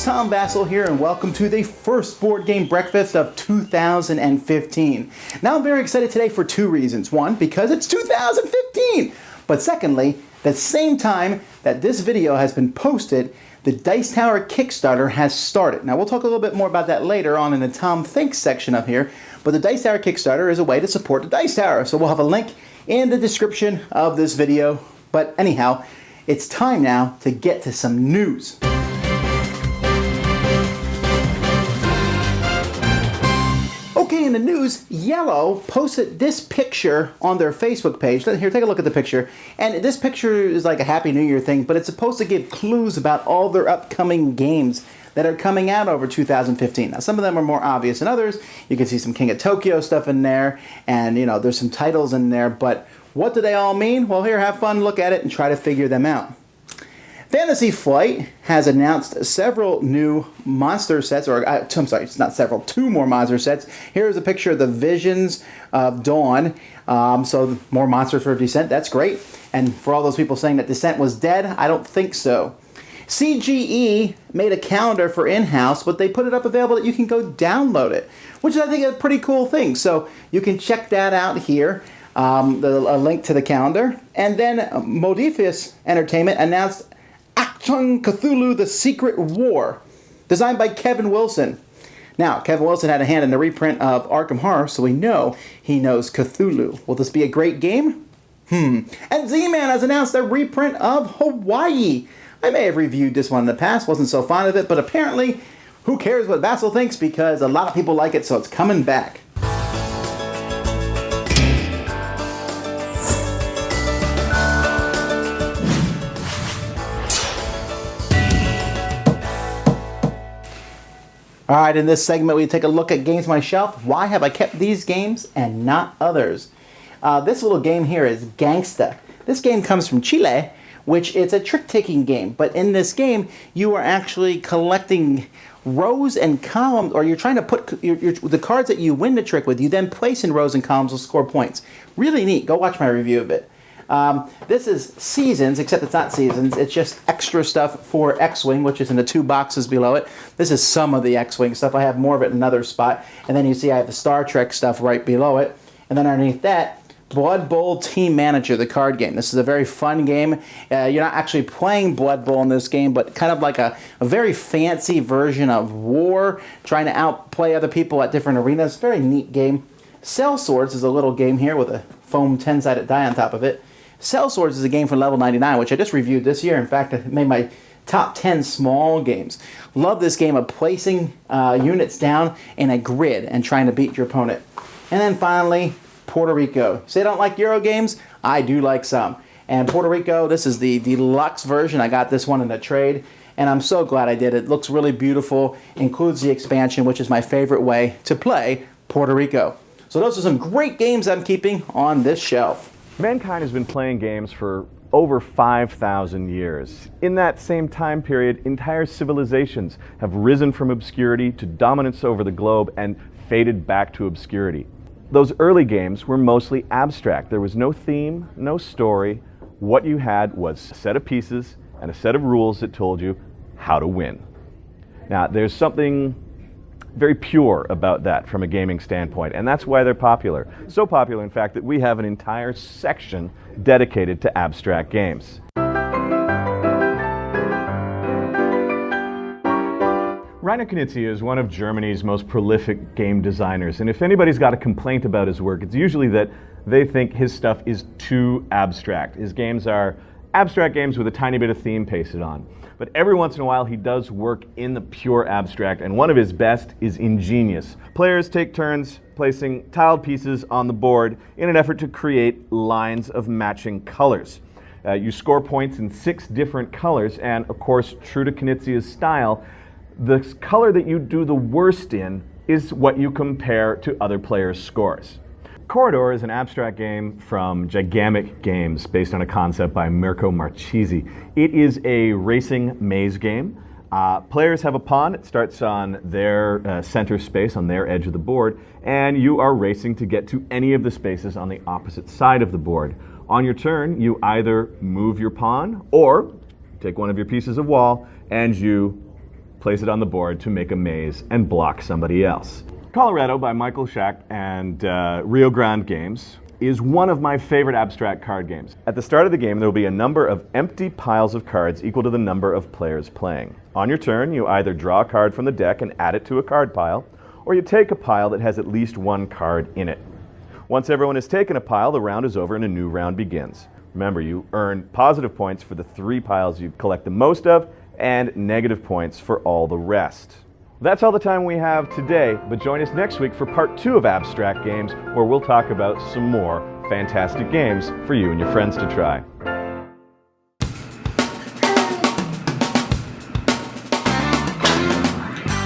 Tom Vasel here, and welcome to the first board game breakfast of 2015. Now I'm very excited today for two reasons. One, because it's 2015, but secondly, the same time that this video has been posted, the Dice Tower Kickstarter has started. Now we'll talk a little bit more about that later on in the Tom Thinks section up here, but the Dice Tower Kickstarter is a way to support the Dice Tower, so we'll have a link in the description of this video. But anyhow, it's time now to get to some news. Okay, in the news, Yellow posted this picture on their Facebook page. Here, take a look at the picture. And this picture is like a Happy New Year thing, but it's supposed to give clues about all their upcoming games that are coming out over 2015. Now, some of them are more obvious than others. You can see some King of Tokyo stuff in there, and you know, there's some titles in there, but what do they all mean? Well, here, have fun, look at it, and try to figure them out. Fantasy Flight has announced several new monster sets, or I'm sorry, it's not several, two more monster sets. Here's a picture of the Visions of Dawn. So more monsters for Descent, that's great. And for all those people saying that Descent was dead, I don't think so. CGE made a calendar for in-house, but they put it up available that you can go download it, which is, I think, a pretty cool thing. So you can check that out here, a link to the calendar. And then Modiphius Entertainment announced Achtung Cthulhu: The Secret War, designed by Kevin Wilson. Now, Kevin Wilson had a hand in the reprint of Arkham Horror, so we know he knows Cthulhu. Will this be a great game? And Z-Man has announced a reprint of Hawaii. I may have reviewed this one in the past, wasn't so fond of it, but apparently, who cares what Vasel thinks, because a lot of people like it, so it's coming back. Alright, in this segment we take a look at games on my shelf. Why have I kept these games and not others? This little game here is Gangsta. This game comes from Chile, which is a trick-taking game. But in this game, you are actually collecting rows and columns, or you're trying to put the cards that you win the trick with, you then place in rows and columns will score points. Really neat. Go watch my review of it. This is Seasons, except it's not Seasons. It's just extra stuff for X-Wing, which is in the two boxes below it. This is some of the X-Wing stuff. I have more of it in another spot. And then you see I have the Star Trek stuff right below it. And then underneath that, Blood Bowl Team Manager, the card game. This is a very fun game. You're not actually playing Blood Bowl in this game, but kind of like a very fancy version of War, trying to outplay other people at different arenas. Very neat game. Cell Swords is a little game here with a foam 10-sided die on top of it. Cell Swords is a game from Level 99, which I just reviewed this year. In fact, I made my top 10 small games. Love this game of placing units down in a grid and trying to beat your opponent. And then finally, Puerto Rico. Say I don't like Euro games? I do like some. And Puerto Rico, this is the deluxe version. I got this one in a trade, and I'm so glad I did. It looks really beautiful, includes the expansion, which is my favorite way to play Puerto Rico. So those are some great games I'm keeping on this shelf. Mankind has been playing games for over 5,000 years. In that same time period, entire civilizations have risen from obscurity to dominance over the globe and faded back to obscurity. Those early games were mostly abstract. There was no theme, no story. What you had was a set of pieces and a set of rules that told you how to win. Now, there's something very pure about that from a gaming standpoint, and that's why they're popular. So popular, in fact, that we have an entire section dedicated to abstract games. Rainer Knizia is one of Germany's most prolific game designers, and if anybody's got a complaint about his work, it's usually that they think his stuff is too abstract. His games are abstract games with a tiny bit of theme pasted on. But every once in a while he does work in the pure abstract, and one of his best is ingenious. Players take turns placing tiled pieces on the board in an effort to create lines of matching colors. You score points in 6 different colors, and of course, true to Knizia's style, the color that you do the worst in is what you compare to other players' scores. Corridor is an abstract game from Gigamic Games based on a concept by Mirko Marchesi. It is a racing maze game. Players have a pawn. It starts on their center space, on their edge of the board, and you are racing to get to any of the spaces on the opposite side of the board. On your turn, you either move your pawn or take one of your pieces of wall and you place it on the board to make a maze and block somebody else. Colorado by Michael Schacht and Rio Grande Games is one of my favorite abstract card games. At the start of the game, there will be a number of empty piles of cards equal to the number of players playing. On your turn, you either draw a card from the deck and add it to a card pile, or you take a pile that has at least one card in it. Once everyone has taken a pile, the round is over and a new round begins. Remember, you earn positive points for the 3 piles you collect the most of, and negative points for all the rest. That's all the time we have today, but join us next week for part 2 of Abstract Games, where we'll talk about some more fantastic games for you and your friends to try.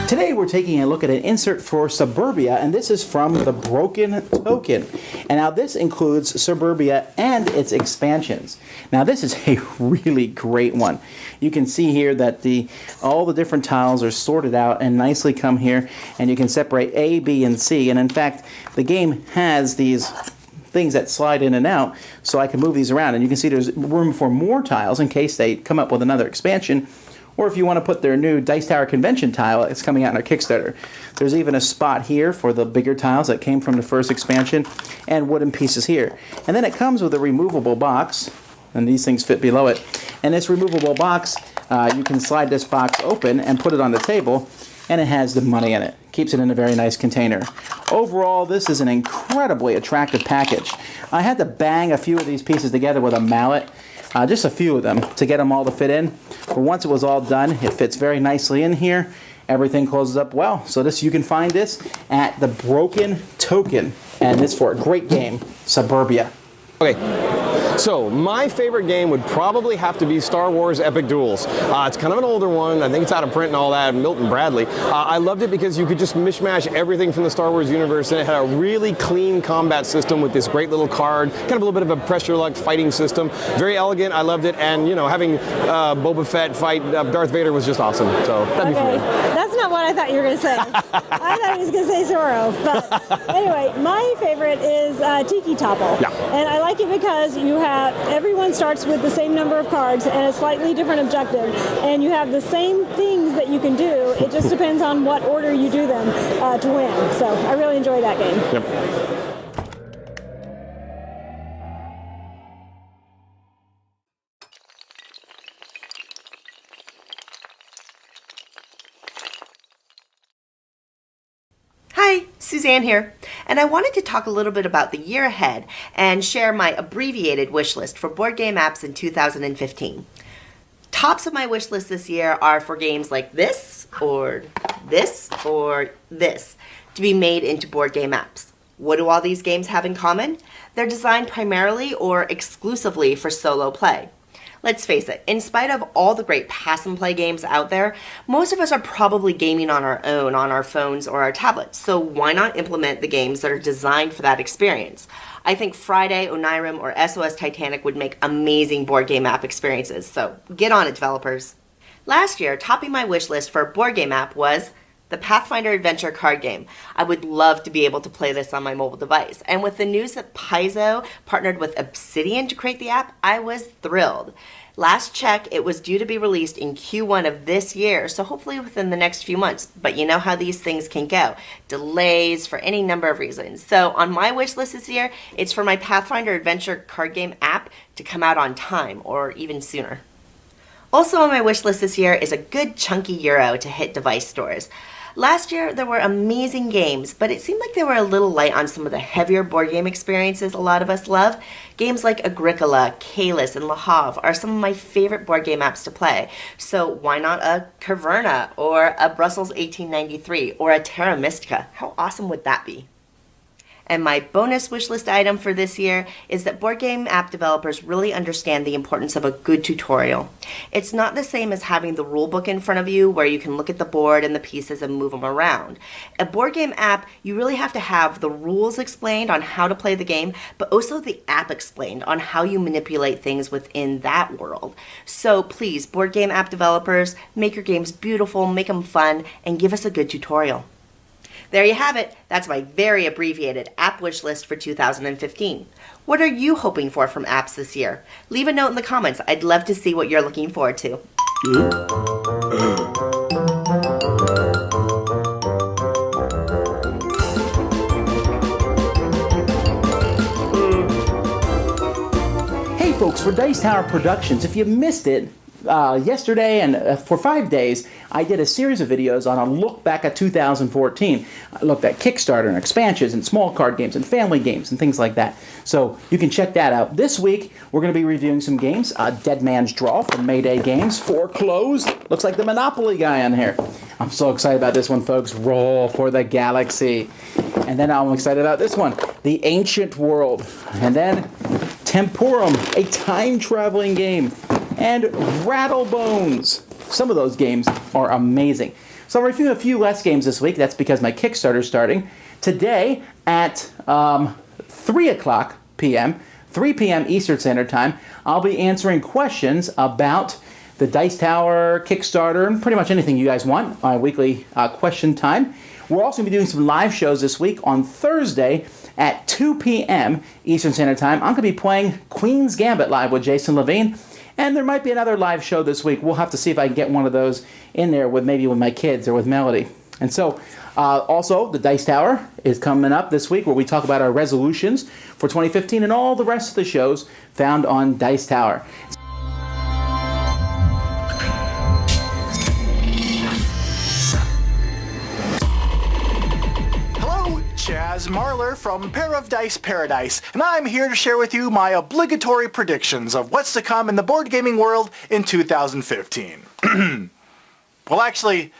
Today we're taking a look at an insert for Suburbia, and this is from the Broken Token. And now this includes Suburbia and its expansions. Now this is a really great one. You can see here that all the different tiles are sorted out and nicely come here, and you can separate A, B, and C. And in fact, the game has these things that slide in and out, so I can move these around. And you can see there's room for more tiles in case they come up with another expansion, or if you want to put their new Dice Tower Convention tile, it's coming out in our Kickstarter. There's even a spot here for the bigger tiles that came from the first expansion, and wooden pieces here. And then it comes with a removable box, and these things fit below it. And this removable box, you can slide this box open and put it on the table, and it has the money in it. Keeps it in a very nice container. Overall, this is an incredibly attractive package. I had to bang a few of these pieces together with a mallet, just a few of them, to get them all to fit in. But once it was all done, it fits very nicely in here. Everything closes up well. So you can find this at the Broken Token, and it's for a great game, Suburbia. Okay, so my favorite game would probably have to be Star Wars Epic Duels. It's kind of an older one. I think it's out of print and all that, Milton Bradley. I loved it because you could just mishmash everything from the Star Wars universe, and it had a really clean combat system with this great little card, kind of a little bit of a pressure-locked fighting system. Very elegant, I loved it, and you know, having Boba Fett fight Darth Vader was just awesome, so that'd be for me. That's not what I thought you were going to say. I thought he was going to say Zorro, but anyway, my favorite is Tiki Topple. Yeah. And I like it because everyone starts with the same number of cards and a slightly different objective, and you have the same things that you can do. It just depends on what order you do them to win. So I really enjoy that game. Yep. Hi, Suzanne here, and I wanted to talk a little bit about the year ahead and share my abbreviated wish list for board game apps in 2015. Tops of my wish list this year are for games like this, or this, or this, to be made into board game apps. What do all these games have in common? They're designed primarily or exclusively for solo play. Let's face it, in spite of all the great pass and play games out there, most of us are probably gaming on our own, on our phones or our tablets, so why not implement the games that are designed for that experience? I think Friday, Onirim, or SOS Titanic would make amazing board game app experiences, so get on it, developers. Last year, topping my wish list for a board game app was the Pathfinder Adventure card game. I would love to be able to play this on my mobile device. And with the news that Paizo partnered with Obsidian to create the app, I was thrilled. Last check, it was due to be released in Q1 of this year, so hopefully within the next few months. But you know how these things can go. Delays for any number of reasons. So on my wish list this year, it's for my Pathfinder Adventure card game app to come out on time, or even sooner. Also on my wish list this year is a good chunky euro to hit device stores. Last year, there were amazing games, but it seemed like they were a little light on some of the heavier board game experiences a lot of us love. Games like Agricola, Caylus, and Le Havre are some of my favorite board game apps to play. So why not a Caverna, or a Brussels 1893, or a Terra Mystica? How awesome would that be? And my bonus wishlist item for this year is that board game app developers really understand the importance of a good tutorial. It's not the same as having the rule book in front of you where you can look at the board and the pieces and move them around. A board game app, you really have to have the rules explained on how to play the game, but also the app explained on how you manipulate things within that world. So please, board game app developers, make your games beautiful, make them fun, and give us a good tutorial. There you have it. That's my very abbreviated app wish list for 2015. What are you hoping for from apps this year? Leave a note in the comments. I'd love to see what you're looking forward to. folks, for Dice Tower Productions, if you missed it, yesterday and for 5 days, I did a series of videos on a look back at 2014. I looked at Kickstarter and expansions and small card games and family games and things like that. So you can check that out. This week, we're going to be reviewing some games. Dead Man's Draw from Mayday Games, Foreclosed. Looks like the Monopoly guy on here. I'm so excited about this one, folks. Roll for the Galaxy. And then I'm excited about this one, The Ancient World. And then Temporum, a time-traveling game. And Rattlebones. Some of those games are amazing. So I'm reviewing a few less games this week. That's because my Kickstarter is starting today at 3 o'clock p.m., 3 p.m. Eastern Standard Time. I'll be answering questions about the Dice Tower, Kickstarter, and pretty much anything you guys want. My weekly question time. We're also going to be doing some live shows this week on Thursday at 2 p.m. Eastern Standard Time. I'm going to be playing Queen's Gambit live with Jason Levine. And there might be another live show this week. We'll have to see if I can get one of those in there with maybe with my kids or with Melody. And so, also, the Dice Tower is coming up this week where we talk about our resolutions for 2015 and all the rest of the shows found on Dice Tower. Chaz Marler from Pair of Dice Paradise, and I'm here to share with you my obligatory predictions of what's to come in the board gaming world in 2015. Well, actually,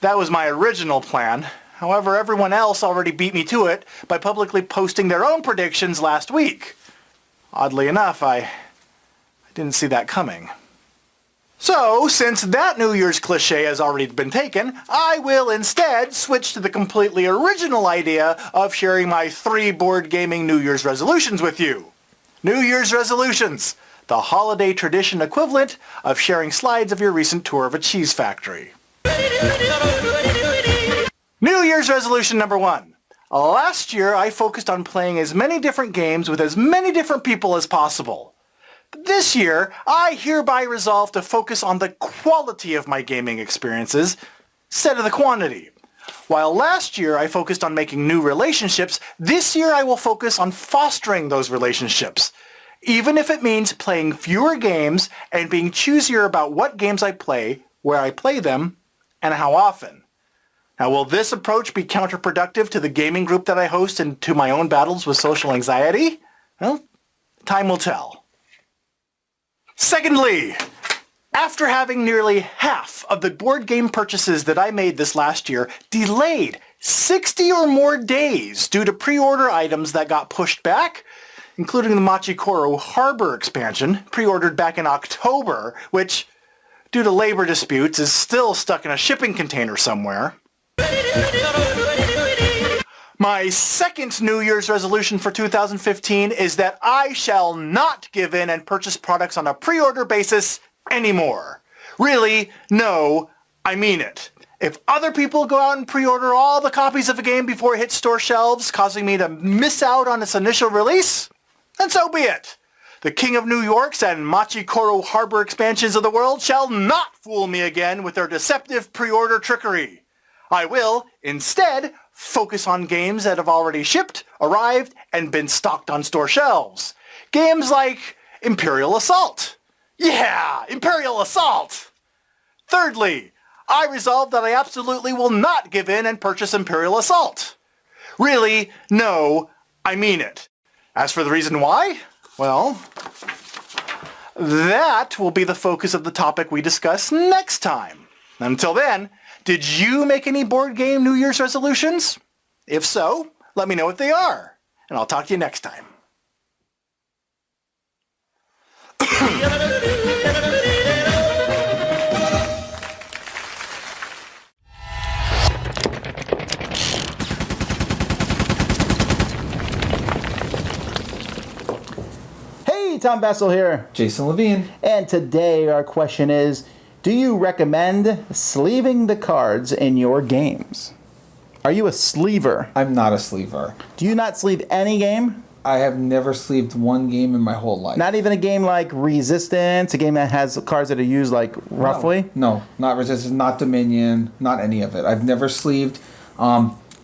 that was my original plan. However, everyone else already beat me to it by publicly posting their own predictions last week. Oddly enough, I didn't see that coming. So, since that New Year's cliche has already been taken, I will instead switch to the completely original idea of sharing my 3 board gaming New Year's resolutions with you. New Year's resolutions, the holiday tradition equivalent of sharing slides of your recent tour of a cheese factory. New Year's resolution number 1. Last year, I focused on playing as many different games with as many different people as possible. This year, I hereby resolve to focus on the quality of my gaming experiences instead of the quantity. While last year I focused on making new relationships, this year I will focus on fostering those relationships, even if it means playing fewer games and being choosier about what games I play, where I play them, and how often. Now, will this approach be counterproductive to the gaming group that I host and to my own battles with social anxiety? Well, time will tell. Secondly, after having nearly half of the board game purchases that I made this last year delayed 60 or more days due to pre-order items that got pushed back, including the Machikoro Harbor expansion, pre-ordered back in October, which, due to labor disputes, is still stuck in a shipping container somewhere. My second New Year's resolution for 2015 is that I shall not give in and purchase products on a pre-order basis anymore. Really, no, I mean it. If other people go out and pre-order all the copies of a game before it hits store shelves, causing me to miss out on its initial release, then so be it. The King of New York's and Machikoro Harbor expansions of the world shall not fool me again with their deceptive pre-order trickery. I will, instead, focus on games that have already shipped, arrived, and been stocked on store shelves. Games like Imperial Assault. Yeah, Imperial Assault! Thirdly, I resolve that I absolutely will not give in and purchase Imperial Assault. Really, no, I mean it. As for the reason why, well, that will be the focus of the topic we discuss next time. Until then, did you make any board game New Year's resolutions? If so, let me know what they are, and I'll talk to you next time. Hey, Tom Vasel here. Jason Levine. And today our question is, do you recommend sleeving the cards in your games? Are you a sleever? I'm not a sleever. Do you not sleeve any game? I have never sleeved one game in my whole life. Not even a game like Resistance, a game that has cards that are used like roughly? No, not Resistance, not Dominion, not any of it. I've never sleeved.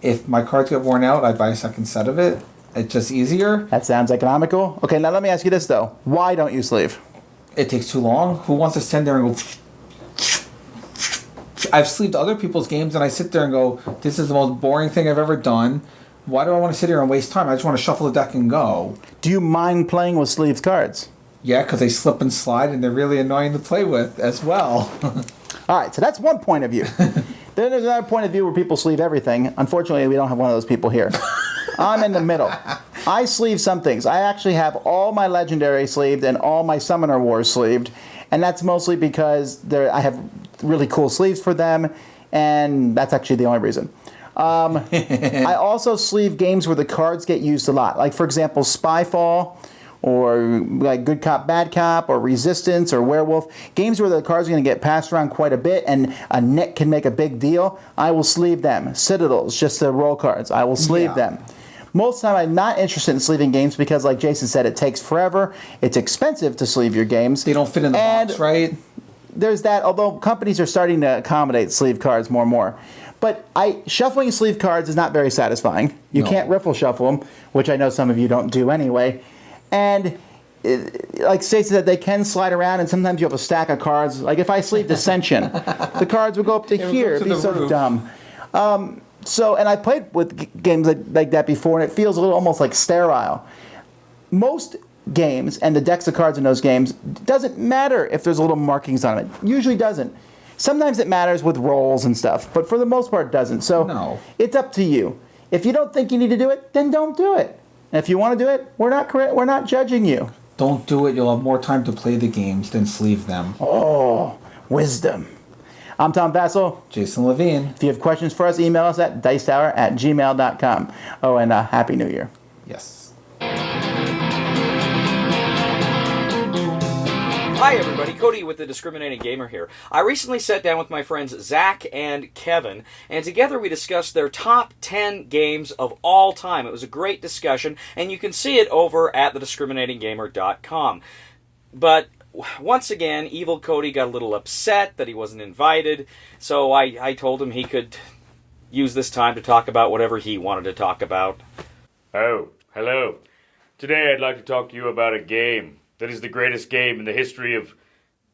If my cards get worn out, I buy a second set of it. It's just easier. That sounds economical. Okay, now let me ask you this, though. Why don't you sleeve? It takes too long. Who wants to stand there and go... I've sleeved other people's games, and I sit there and go, this is the most boring thing I've ever done. Why do I want to sit here and waste time? I just want to shuffle the deck and go. Do you mind playing with sleeved cards? Yeah, because they slip and slide, and they're really annoying to play with as well. All right, so that's one point of view. Then there's another point of view where people sleeve everything. Unfortunately, we don't have one of those people here. I'm in the middle. I sleeve some things. I actually have all my Legendary sleeved and all my Summoner Wars sleeved, and that's mostly because I have really cool sleeves for them, and that's actually the only reason. I also sleeve games where the cards get used a lot. Like, for example, Spyfall, or like Good Cop, Bad Cop, or Resistance, or Werewolf. Games where the cards are going to get passed around quite a bit, and a nick can make a big deal. I will sleeve them. Citadels, just the roll cards. I will sleeve them. Most of the time, I'm not interested in sleeving games because, like Jason said, it takes forever. It's expensive to sleeve your games. They don't fit in the box, right? There's that, although companies are starting to accommodate sleeve cards more and more. But shuffling sleeve cards is not very satisfying. You can't riffle shuffle them, which I know some of you don't do anyway. And like Stacey said, they can slide around, and sometimes you have a stack of cards. Like if I sleeved Ascension, the cards would go up to here. It'd be so dumb. And I played with games like that before, and it feels a little almost like sterile. Most games and the decks of cards in those games, doesn't matter if there's little markings on it. Usually doesn't. Sometimes it matters with rolls and stuff, but for the most part it doesn't. So it's up to you. If you don't think you need to do it, then don't do it. And if you want to do it, we're not judging you. Don't do it. You'll have more time to play the games than sleeve them. Oh, wisdom. I'm Tom Vasel. Jason Levine. If you have questions for us, email us at dicetower@gmail.com. Oh, and Happy New Year. Yes. Hi everybody, Cody with the Discriminating Gamer here. I recently sat down with my friends Zach and Kevin, and together we discussed their top 10 games of all time. It was a great discussion, and you can see it over at thediscriminatinggamer.com. But once again, Evil Cody got a little upset that he wasn't invited, so I told him he could use this time to talk about whatever he wanted to talk about. Oh, hello. Today I'd like to talk to you about a game that is the greatest game in the history of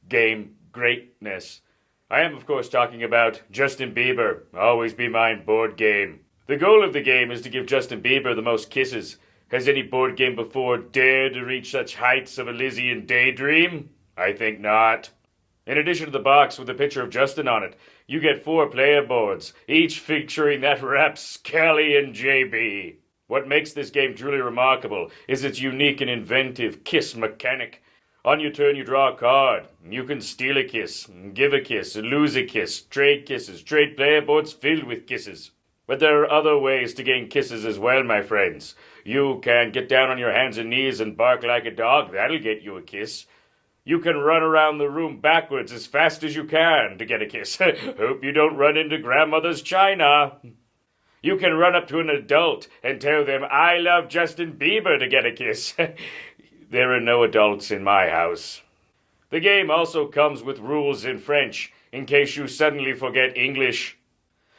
game greatness. I am, of course, talking about Justin Bieber, Always Be Mine board game. The goal of the game is to give Justin Bieber the most kisses. Has any board game before dared to reach such heights of Elysian daydream? I think not. In addition to the box with a picture of Justin on it, you get 4 player boards, each featuring that rapscallion JB. What makes this game truly remarkable is its unique and inventive kiss mechanic. On your turn, you draw a card. You can steal a kiss, give a kiss, lose a kiss, trade kisses, trade player boards filled with kisses. But there are other ways to gain kisses as well, my friends. You can get down on your hands and knees and bark like a dog. That'll get you a kiss. You can run around the room backwards as fast as you can to get a kiss. Hope you don't run into grandmother's china. You can run up to an adult and tell them, I love Justin Bieber to get a kiss. There are no adults in my house. The game also comes with rules in French, in case you suddenly forget English.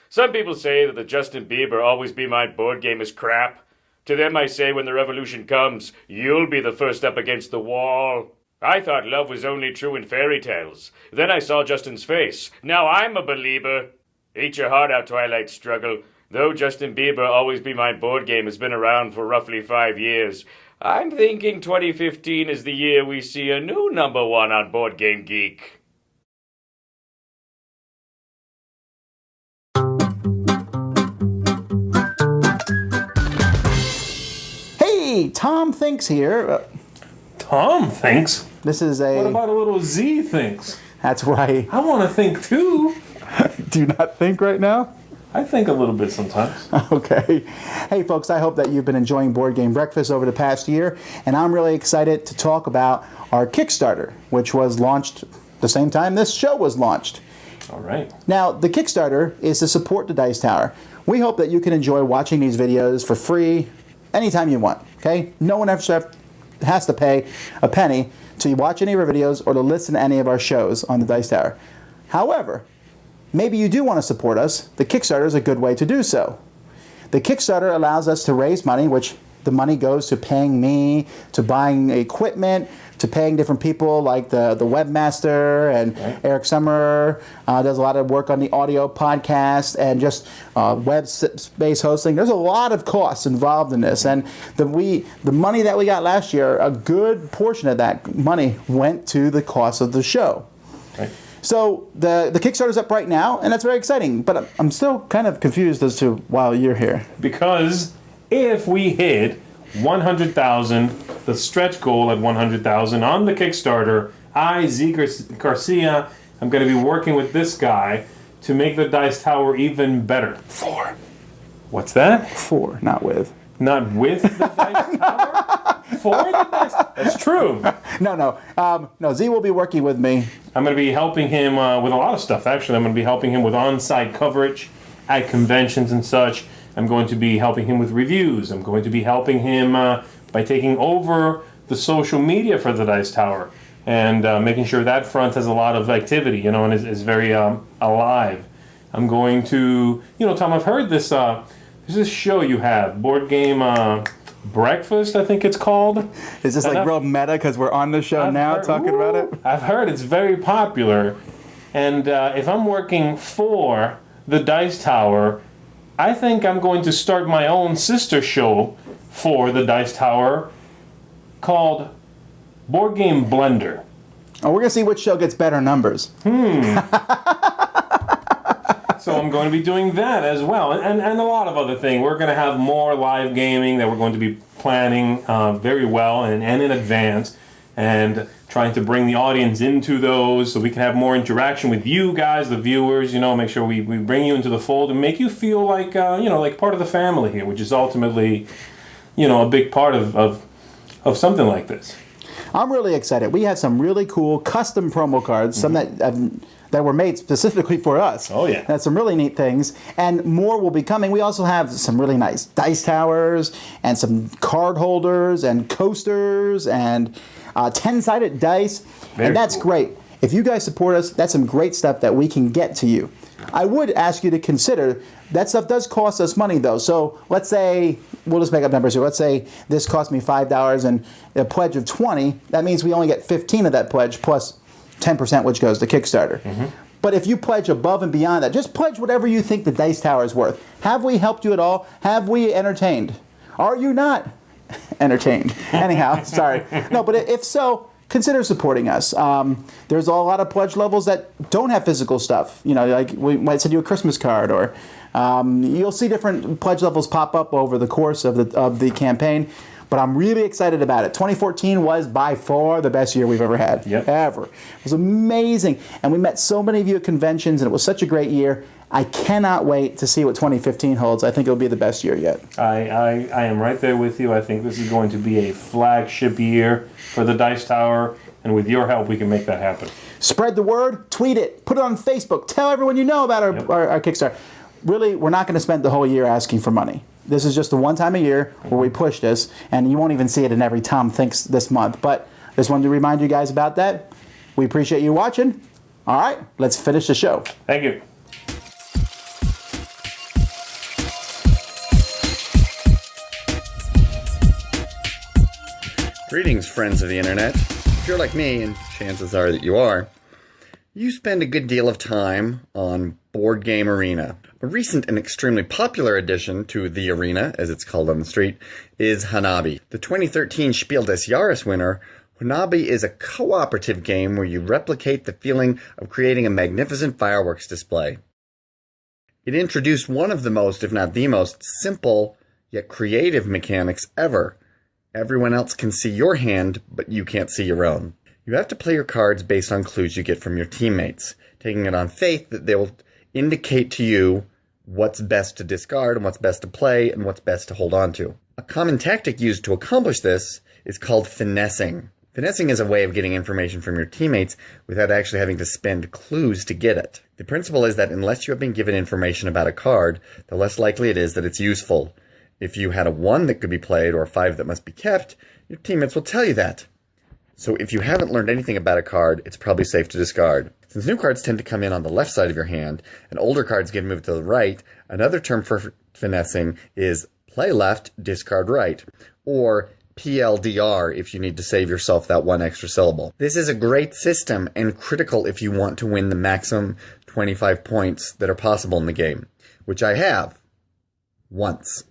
Some people say that the Justin Bieber Always Be Mine board game is crap. To them I say when the revolution comes, you'll be the first up against the wall. I thought love was only true in fairy tales. Then I saw Justin's face. Now I'm a believer. Eat your heart out, Twilight Struggle. Though Justin Bieber Always Be Mine board game has been around for roughly 5 years, I'm thinking 2015 is the year we see a new number 1 on Board Game Geek. Hey, Tom Thinks here. Tom thinks? This is a... What about a little Z thinks? That's right. I want to think too. Do you not think right now? I think a little bit sometimes. Okay. Hey, folks, I hope that you've been enjoying Board Game Breakfast over the past year, and I'm really excited to talk about our Kickstarter, which was launched the same time this show was launched. All right. Now, the Kickstarter is to support the Dice Tower. We hope that you can enjoy watching these videos for free anytime you want, okay? No one ever has to pay a penny to watch any of our videos or to listen to any of our shows on the Dice Tower. However, maybe you do want to support us. The Kickstarter is a good way to do so. The Kickstarter allows us to raise money, which the money goes to paying me, to buying equipment, to paying different people like the webmaster and Eric Summer does a lot of work on the audio podcast and just web space hosting. There's a lot of costs involved in this, and the money that we got last year, a good portion of that money went to the cost of the show. Right. So the Kickstarter's up right now, and that's very exciting. But I'm still kind of confused as to why you're here. Because if we hit 100,000, the stretch goal at 100,000 on the Kickstarter, Z. Garcia, I'm going to be working with this guy to make the Dice Tower even better. 4. What's that? 4, not with. Not with the Dice Tower? For the Dice Tower? That's true. No, Z will be working with me. I'm going to be helping him with a lot of stuff, actually. I'm going to be helping him with on-site coverage at conventions and such. I'm going to be helping him with reviews. I'm going to be helping him by taking over the social media for the Dice Tower and making sure that front has a lot of activity, and is very alive. I'm going to, Tom, I've heard this, there's this show you have, Board Game Breakfast, I think it's called. Is this like real meta because we're on the show talking about it? I've heard it's very popular, and if I'm working for the Dice Tower, I think I'm going to start my own sister show for the Dice Tower called Board Game Blender. Oh, we're going to see which show gets better numbers. So I'm going to be doing that as well, and a lot of other things. We're going to have more live gaming that we're going to be planning very well and in advance, and trying to bring the audience into those so we can have more interaction with you guys, the viewers, make sure we bring you into the fold and make you feel like, like part of the family here, which is ultimately, a big part of something like this. I'm really excited. We have some really cool custom promo cards, some that were made specifically for us. Oh, yeah. That's some really neat things, and more will be coming. We also have some really nice dice towers and some card holders and coasters and 10-sided dice, and that's cool. Great. If you guys support us, that's some great stuff that we can get to you. I would ask you to consider, that stuff does cost us money though. So let's say, we'll just make up numbers here. Let's say this cost me $5 and a pledge of 20. That means we only get 15 of that pledge plus 10%, which goes to Kickstarter. Mm-hmm. But if you pledge above and beyond that, just pledge whatever you think the Dice Tower is worth. Have we helped you at all? Have we entertained? Are you not entertained? Anyhow, sorry. No, but if so, consider supporting us. There's a lot of pledge levels that don't have physical stuff. Like we might send you a Christmas card, or you'll see different pledge levels pop up over the course of the campaign. But I'm really excited about it. 2014 was by far the best year we've ever had. Yep. Ever. It was amazing. And we met so many of you at conventions, and it was such a great year. I cannot wait to see what 2015 holds. I think it'll be the best year yet. I am right there with you. I think this is going to be a flagship year for the Dice Tower, and with your help, we can make that happen. Spread the word, tweet it, put it on Facebook, tell everyone you know about our Kickstarter. Really, we're not going to spend the whole year asking for money. This is just the one time a year where we push this, and you won't even see it in every Tom Thinks this month. But I just wanted to remind you guys about that. We appreciate you watching. All right, let's finish the show. Thank you. Greetings, friends of the internet. If you're like me, and chances are that you are, you spend a good deal of time on Board Game Arena. A recent and extremely popular addition to the arena, as it's called on the street, is Hanabi. The 2013 Spiel des Jahres winner, Hanabi is a cooperative game where you replicate the feeling of creating a magnificent fireworks display. It introduced one of the most, if not the most, simple yet creative mechanics ever. Everyone else can see your hand, but you can't see your own. You have to play your cards based on clues you get from your teammates, taking it on faith that they will indicate to you what's best to discard and what's best to play and what's best to hold on to. A common tactic used to accomplish this is called finessing. Finessing is a way of getting information from your teammates without actually having to spend clues to get it. The principle is that unless you have been given information about a card, the less likely it is that it's useful. If you had a 1 that could be played or a 5 that must be kept, your teammates will tell you that. So if you haven't learned anything about a card, it's probably safe to discard. Since new cards tend to come in on the left side of your hand, and older cards get moved to the right, another term for finessing is play left, discard right. or PLDR if you need to save yourself that one extra syllable. This is a great system and critical if you want to win the maximum 25 points that are possible in the game, which I have once.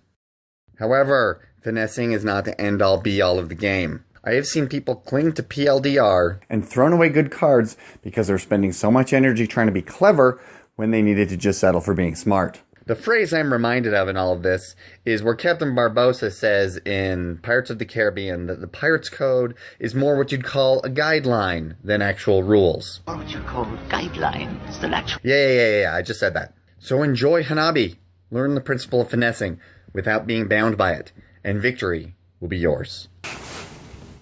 However, finessing is not the end-all be-all of the game. I have seen people cling to PLDR and thrown away good cards because they're spending so much energy trying to be clever when they needed to just settle for being smart. The phrase I'm reminded of in all of this is where Captain Barbossa says in Pirates of the Caribbean that the Pirate's Code is more what you'd call a guideline than actual rules. Or what you call guidelines than actual... Yeah, I just said that. So enjoy Hanabi. Learn the principle of finessing without being bound by it, and victory will be yours.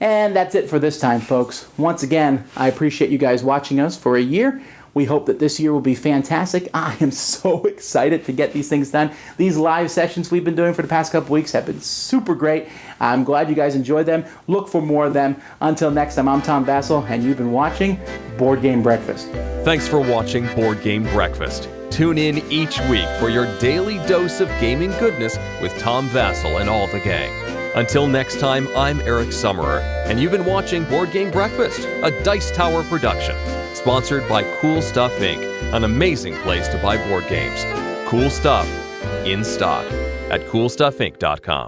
And that's it for this time, folks. Once again, I appreciate you guys watching us for a year. We hope that this year will be fantastic. I am so excited to get these things done. These live sessions we've been doing for the past couple weeks have been super great. I'm glad you guys enjoyed them. Look for more of them. Until next time, I'm Tom Vasel, and you've been watching Board Game Breakfast. Thanks for watching Board Game Breakfast. Tune in each week for your daily dose of gaming goodness with Tom Vasel and all the gang. Until next time, I'm Eric Summerer, and you've been watching Board Game Breakfast, a Dice Tower production, sponsored by Cool Stuff Inc., an amazing place to buy board games. Cool stuff in stock at coolstuffinc.com.